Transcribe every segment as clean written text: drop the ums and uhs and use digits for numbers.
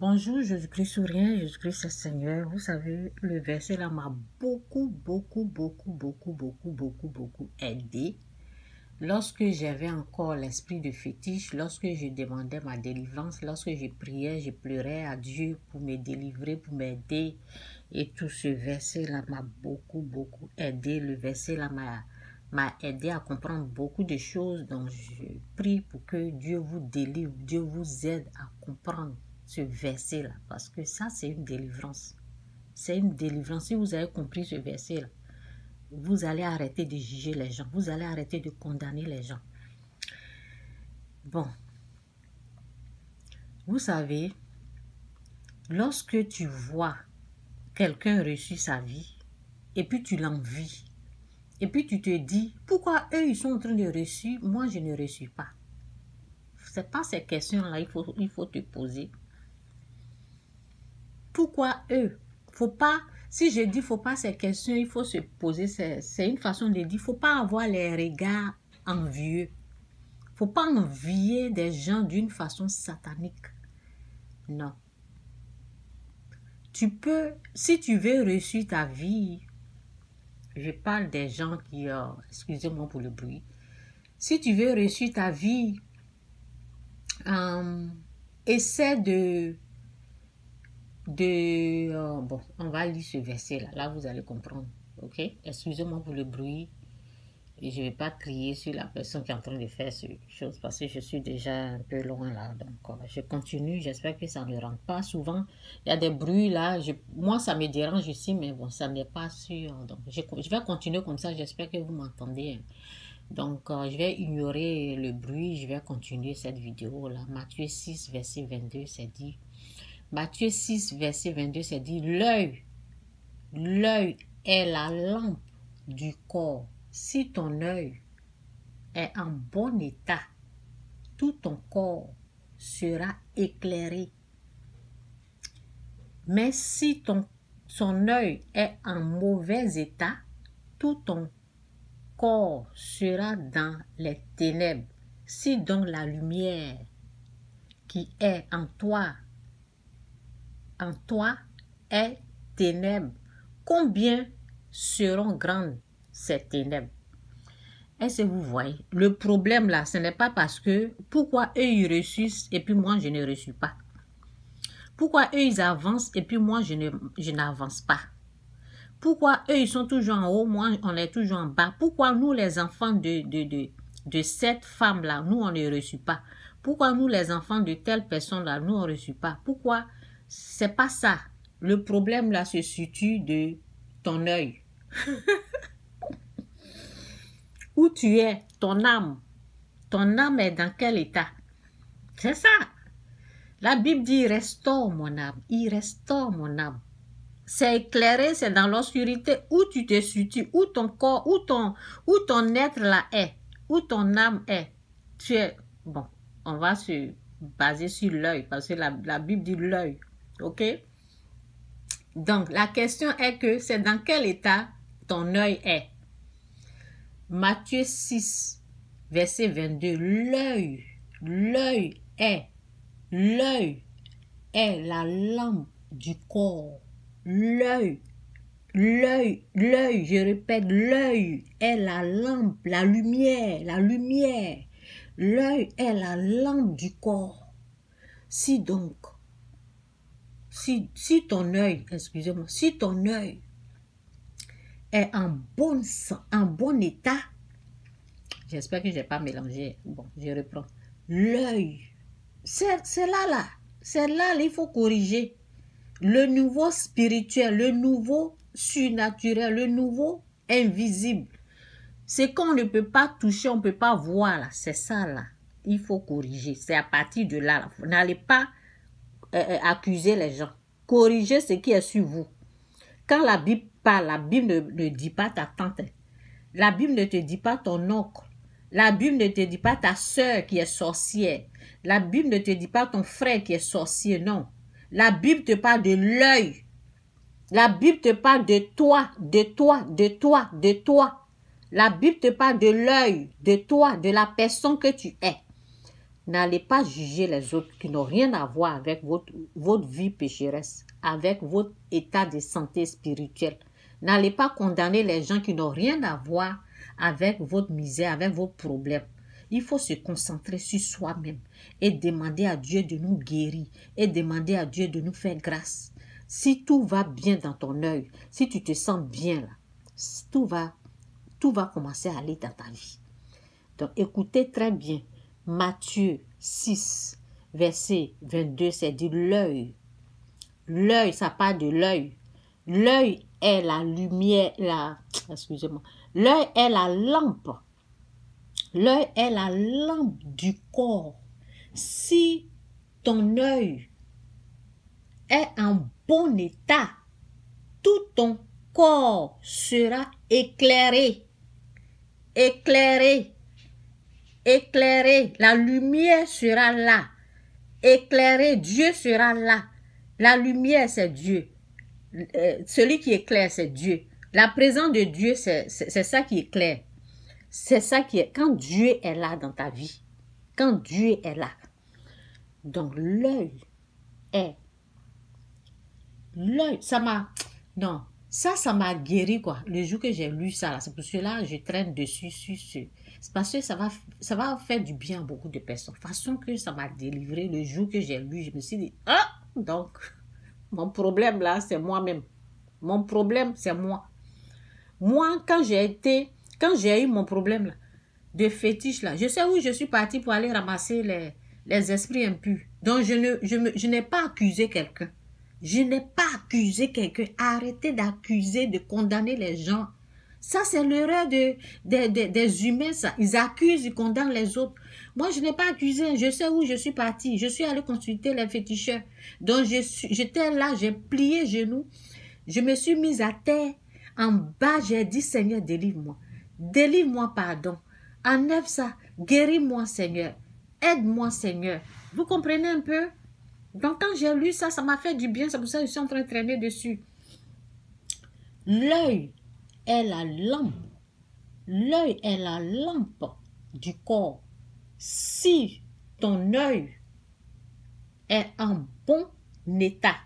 Bonjour, Jésus-Christ sourient, Jésus-Christ est Seigneur. Vous savez, le verset là m'a beaucoup aidé. Lorsque j'avais encore l'esprit de fétiche, lorsque je demandais ma délivrance, lorsque je priais, je pleurais à Dieu pour me délivrer, pour m'aider. Et tout ce verset là m'a beaucoup aidé. Le verset là m'a aidé à comprendre beaucoup de choses. Donc je prie pour que Dieu vous délivre, Dieu vous aide à comprendre ce verset-là, parce que ça, c'est une délivrance. C'est une délivrance. Si vous avez compris ce verset-là, vous allez arrêter de juger les gens. Vous allez arrêter de condamner les gens. Bon. Vous savez, lorsque tu vois quelqu'un réussir sa vie, et puis tu l'envies, et puis tu te dis, pourquoi eux, ils sont en train de réussir, moi, je ne réussis pas. C'est pas ces questions-là, il faut te poser. Pourquoi eux? Faut pas, si je dis faut pas ces questions, il faut se poser, c'est une façon de dire, faut pas avoir les regards envieux. Faut pas envier des gens d'une façon satanique. Non. Tu peux, si tu veux réussir ta vie, je parle des gens qui, excusez-moi pour le bruit, si tu veux réussir ta vie, essaie bon, on va lire ce verset là vous allez comprendre, ok? Excusez-moi pour le bruit et je vais pas crier sur la personne qui est en train de faire ce chose parce que je suis déjà un peu loin là, donc je continue, j'espère que ça ne rentre pas. Souvent il y a des bruits là, moi ça me dérange ici, mais bon, ça n'est pas sûr, donc je vais continuer comme ça, j'espère que vous m'entendez. Donc je vais ignorer le bruit, je vais continuer cette vidéo là. Matthieu 6 verset 22, c'est dit, Matthieu 6, verset 22, c'est dit, l'œil est la lampe du corps. Si ton œil est en bon état, tout ton corps sera éclairé. Mais si son œil est en mauvais état, tout ton corps sera dans les ténèbres. Si donc la lumière qui est en toi est ténèbres, combien seront grandes ces ténèbres? Est-ce que vous voyez? Le problème là, ce n'est pas parce que, pourquoi eux ils réussissent et puis moi je ne réussis pas? Pourquoi eux ils avancent et puis moi je n'avance pas? Pourquoi eux ils sont toujours en haut, moi on est toujours en bas? Pourquoi nous les enfants de cette femme là, nous on ne réussit pas? Pourquoi nous les enfants de telle personne là, nous on ne réussit pas? Pourquoi? C'est pas ça. Le problème là se situe de ton œil. Où tu es, ton âme. Ton âme est dans quel état? C'est ça. La Bible dit, restaure mon âme. Il restaure mon âme. C'est éclairé, c'est dans l'obscurité où tu te situes, où ton corps, où ton être là est, où ton âme est. Tu es, bon, on va se baser sur l'œil, parce que la Bible dit l'œil, ok? Donc, la question est que c'est dans quel état ton œil est. Matthieu 6, verset 22, l'œil est la lampe du corps. L'œil, je répète, l'œil est la lampe, la lumière. L'œil est la lampe du corps. Si donc, si ton œil, excusez-moi, si ton œil est en bon état, j'espère que je n'ai pas mélangé, bon, je reprends, l'œil, c'est là, il faut corriger. Le nouveau spirituel, le nouveau surnaturel, le nouveau invisible. C'est qu'on ne peut pas toucher, on ne peut pas voir là. C'est ça là. Il faut corriger. C'est à partir de là. Vous n'allez pas accuser les gens. Corrigez ce qui est sur vous. Quand la Bible parle, la Bible ne dit pas ta tante. La Bible ne te dit pas ton oncle. La Bible ne te dit pas ta soeur qui est sorcière. La Bible ne te dit pas ton frère qui est sorcier, non. La Bible te parle de l'œil. La Bible te parle de toi. La Bible te parle de l'œil, de toi, de la personne que tu es. N'allez pas juger les autres qui n'ont rien à voir avec votre vie pécheresse, avec votre état de santé spirituelle. N'allez pas condamner les gens qui n'ont rien à voir avec votre misère, avec vos problèmes. Il faut se concentrer sur soi-même et demander à Dieu de nous guérir et demander à Dieu de nous faire grâce. Si tout va bien dans ton œil, si tu te sens bien là, tout va commencer à aller dans ta vie. Donc écoutez très bien. Matthieu 6, verset 22, c'est dit l'œil. L'œil, ça parle de l'œil. L'œil est la lumière, excusez-moi. L'œil est la lampe. L'œil est la lampe du corps. Si ton œil est en bon état, tout ton corps sera éclairé. Éclairé. Éclairé. La lumière sera là. Éclairé. Dieu sera là. La lumière, c'est Dieu. Celui qui éclaire, c'est Dieu. La présence de Dieu, c'est ça qui éclaire. C'est ça qui est. Quand Dieu est là dans ta vie, quand Dieu est là, donc l'œil est. L'œil, ça m'a. Non, ça m'a guéri, quoi. Le jour que j'ai lu ça, c'est pour cela que je traîne dessus, c'est parce que ça va faire du bien à beaucoup de personnes. De façon que ça m'a délivré le jour que j'ai lu, je me suis dit, ah, donc, mon problème là, c'est moi-même. Mon problème, c'est moi. Moi, quand j'ai eu mon problème là, de fétiche là, je sais où je suis partie pour aller ramasser les esprits impurs. Donc, je n'ai pas accusé quelqu'un. Je n'ai pas accusé quelqu'un. Arrêtez d'accuser, de condamner les gens. Ça, c'est l'erreur des humains, ça. Ils accusent, ils condamnent les autres. Moi, je n'ai pas accusé. Je sais où je suis partie. Je suis allée consulter les féticheurs. Donc, j'étais là, j'ai plié genoux. Je me suis mise à terre. En bas, j'ai dit, Seigneur, délivre-moi. Délivre-moi, pardon. Enlève ça. Guéris-moi, Seigneur. Aide-moi, Seigneur. Vous comprenez un peu? Donc, quand j'ai lu ça, ça m'a fait du bien. C'est pour ça que je suis en train de traîner dessus. L'œil est la lampe. L'œil est la lampe du corps. Si ton œil est en bon état,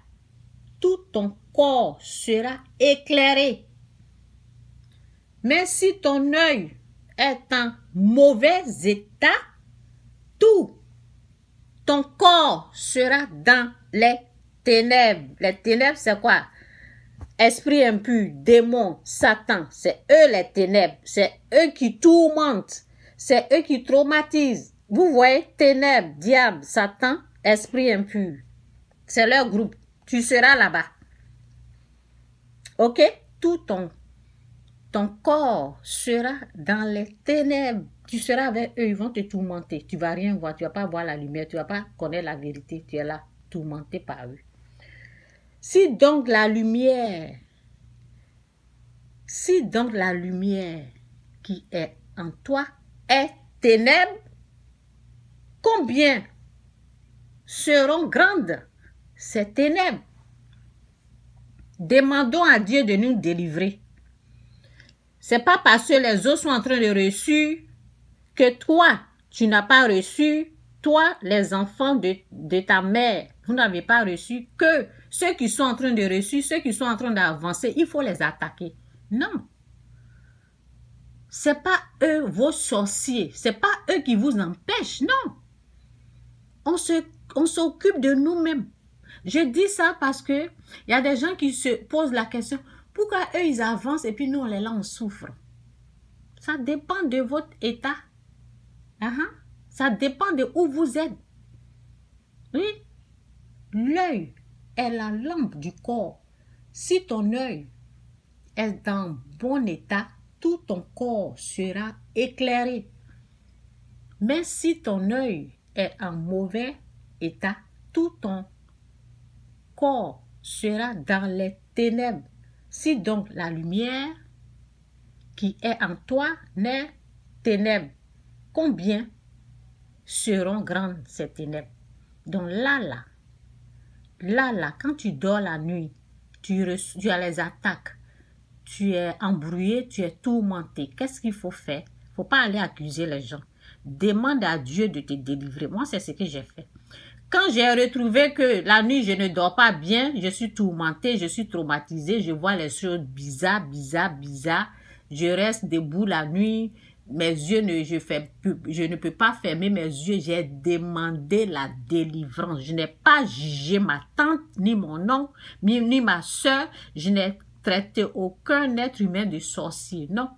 tout ton corps sera éclairé. Mais si ton œil est en mauvais état, tout ton corps sera dans les ténèbres. Les ténèbres, c'est quoi? Esprit impur, démon, Satan, c'est eux les ténèbres. C'est eux qui tourmentent. C'est eux qui traumatisent. Vous voyez, ténèbres, diable, Satan, esprit impur. C'est leur groupe. Tu seras là-bas. Ok? Tout ton corps sera dans les ténèbres. Tu seras avec eux, ils vont te tourmenter. Tu ne vas rien voir, tu ne vas pas voir la lumière, tu ne vas pas connaître la vérité. Tu es là, tourmenté par eux. Si donc la lumière qui est en toi est ténèbres, combien seront grandes ces ténèbres? Demandons à Dieu de nous délivrer. C'est pas parce que les autres sont en train de reçu que toi, tu n'as pas reçu, toi, les enfants de ta mère, vous n'avez pas reçu, que ceux qui sont en train de reçu, ceux qui sont en train d'avancer, il faut les attaquer. Non. C'est pas eux, vos sorciers. C'est pas eux qui vous empêchent, non. On s'occupe de nous-mêmes. Je dis ça parce que il y a des gens qui se posent la question, pourquoi eux, ils avancent et puis nous, on est là, on souffre. Ça dépend de votre état. Ça dépend de où vous êtes. Oui. L'œil est la lampe du corps. Si ton œil est dans bon état, tout ton corps sera éclairé. Mais si ton œil est en mauvais état, tout ton corps sera dans les ténèbres. Si donc la lumière qui est en toi n'est ténèbres, combien seront grandes ces ténèbres? Donc là, quand tu dors la nuit, tu as les attaques, tu es embrouillé, tu es tourmenté. Qu'est-ce qu'il faut faire? Il ne faut pas aller accuser les gens. Demande à Dieu de te délivrer. Moi, c'est ce que j'ai fait. Quand j'ai retrouvé que la nuit, je ne dors pas bien, je suis tourmentée, je suis traumatisée, je vois les choses bizarres. Je reste debout la nuit, mes yeux, je ne peux pas fermer mes yeux. J'ai demandé la délivrance. Je n'ai pas jugé ma tante, ni mon oncle, ni ma soeur. Je n'ai traité aucun être humain de sorcier. Non.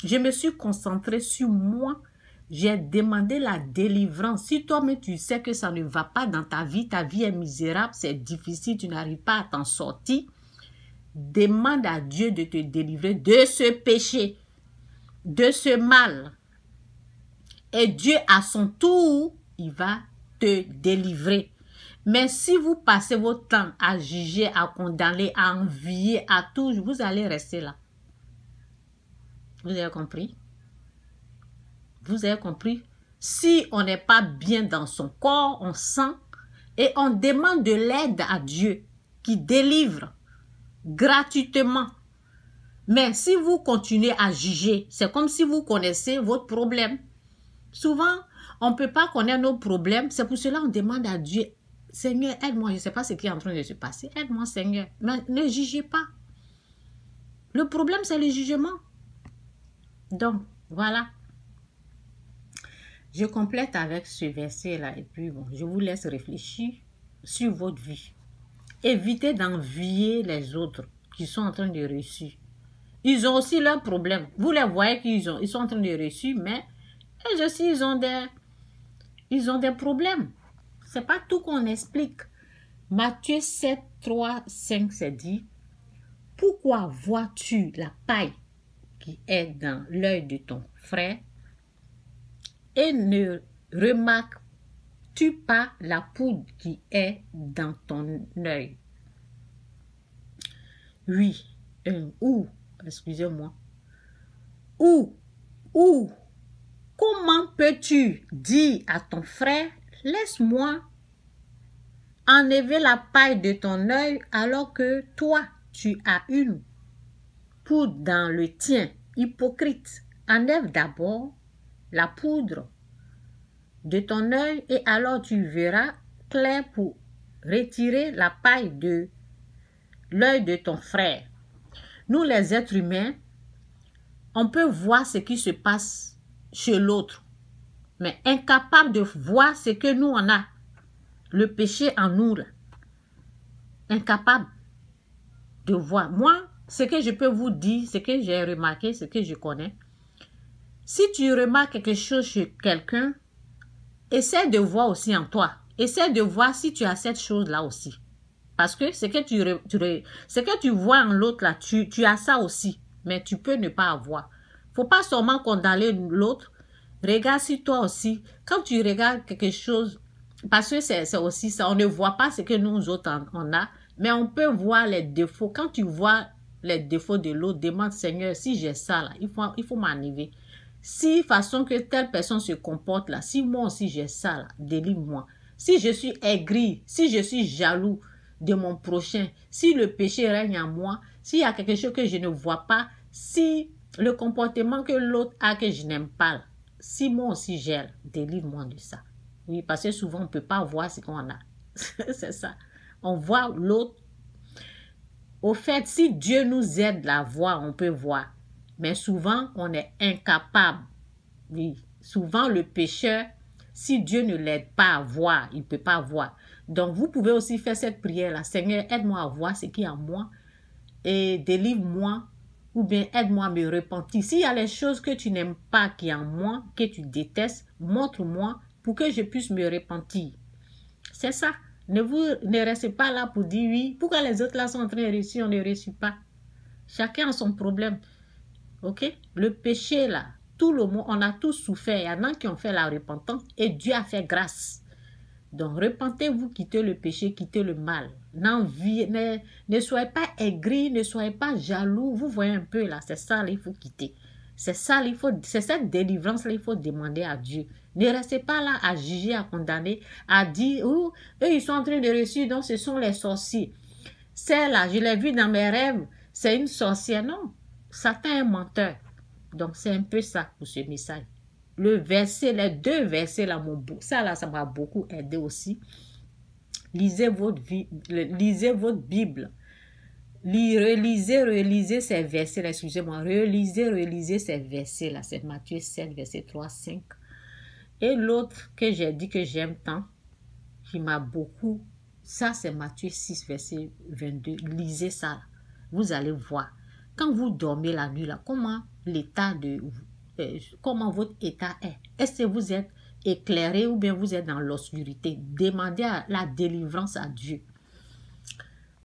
Je me suis concentrée sur moi. J'ai demandé la délivrance. Si toi-même tu sais que ça ne va pas dans ta vie est misérable, c'est difficile, tu n'arrives pas à t'en sortir, demande à Dieu de te délivrer de ce péché, de ce mal. Et Dieu, à son tour, il va te délivrer. Mais si vous passez votre temps à juger, à condamner, à envier, à tout, vous allez rester là. Vous avez compris? Vous avez compris? Si on n'est pas bien dans son corps, on sent et on demande de l'aide à Dieu qui délivre gratuitement. Mais si vous continuez à juger, c'est comme si vous connaissez votre problème. Souvent, on ne peut pas connaître nos problèmes. C'est pour cela qu'on demande à Dieu, Seigneur, aide-moi. Je ne sais pas ce qui est en train de se passer. Aide-moi, Seigneur. Mais ne jugez pas. Le problème, c'est le jugement. Donc, voilà. Je complète avec ce verset-là et puis bon, je vous laisse réfléchir sur votre vie. Évitez d'envier les autres qui sont en train de réussir. Ils ont aussi leurs problèmes. Vous les voyez ils sont en train de réussir, mais eux aussi, ils ont des problèmes. Ce n'est pas tout qu'on explique. Matthieu 7, 3, 5, c'est dit, « Pourquoi vois-tu la paille qui est dans l'œil de ton frère et ne remarques-tu pas la poudre qui est dans ton œil? » Oui, excusez-moi. Comment peux-tu dire à ton frère, laisse-moi enlever la paille de ton œil alors que toi, tu as une poudre dans le tien? Hypocrite, enlève d'abord la poudre de ton œil et alors tu verras clair pour retirer la paille de l'œil de ton frère. Nous, les êtres humains, on peut voir ce qui se passe chez l'autre, mais incapable de voir ce que nous, on a. Le péché en nous, là. Incapable de voir. Moi, ce que je peux vous dire, ce que j'ai remarqué, ce que je connais, si tu remarques quelque chose chez quelqu'un, essaie de voir aussi en toi. Essaie de voir si tu as cette chose-là aussi. Parce que ce que tu vois en l'autre, là, tu as ça aussi. Mais tu peux ne pas avoir. Il ne faut pas seulement condamner l'autre. Regarde si toi aussi, quand tu regardes quelque chose, parce que c'est aussi ça, on ne voit pas ce que nous autres on a, mais on peut voir les défauts. Quand tu vois les défauts de l'autre, demande, Seigneur, si j'ai ça là, il faut m'enlever. Si façon que telle personne se comporte là, si moi aussi j'ai ça là, délivre-moi. Si je suis aigri, si je suis jaloux de mon prochain, si le péché règne en moi, s'il y a quelque chose que je ne vois pas, si le comportement que l'autre a que je n'aime pas, là, si moi aussi j'ai, délivre-moi de ça. Oui, parce que souvent on ne peut pas voir ce qu'on a. C'est ça. On voit l'autre. Au fait, si Dieu nous aide à voir, on peut voir. Mais souvent, on est incapable. Oui, souvent le pécheur, si Dieu ne l'aide pas à voir, il ne peut pas voir. Donc, vous pouvez aussi faire cette prière-là. Seigneur, aide-moi à voir ce qui est en moi et délivre-moi ou bien aide-moi à me repentir. S'il y a les choses que tu n'aimes pas qui est en moi, que tu détestes, montre-moi pour que je puisse me repentir. C'est ça. Ne restez pas là pour dire oui. Pourquoi les autres là sont en train de réussir, on ne réussit pas. Chacun a son problème. Ok? Le péché là, tout le monde, on a tous souffert. Il y en a qui ont fait la repentance et Dieu a fait grâce. Donc, repentez-vous, quittez le péché, quittez le mal. Ne soyez pas aigris, ne soyez pas jaloux. Vous voyez un peu là, c'est ça là, il faut quitter. C'est ça, c'est cette délivrance là, il faut demander à Dieu. Ne restez pas là à juger, à condamner, à dire, oh, eux ils sont en train de réussir, donc ce sont les sorciers. C'est là, je l'ai vu dans mes rêves, c'est une sorcière. Non, Satan est un menteur. Donc c'est un peu ça pour ce message. le verset, les 2 versets là, ça m'a beaucoup aidé aussi. Lisez votre Bible. Relisez ces versets-là, excusez-moi. Relisez ces versets-là. C'est Matthieu 7, verset 3, 5. Et l'autre que j'ai dit que j'aime tant, qui m'a beaucoup, ça c'est Matthieu 6, verset 22. Lisez ça. Vous allez voir. Quand vous dormez la nuit, là, comment votre état est. Est-ce que vous êtes éclairé ou bien vous êtes dans l'obscurité? Demandez la délivrance à Dieu.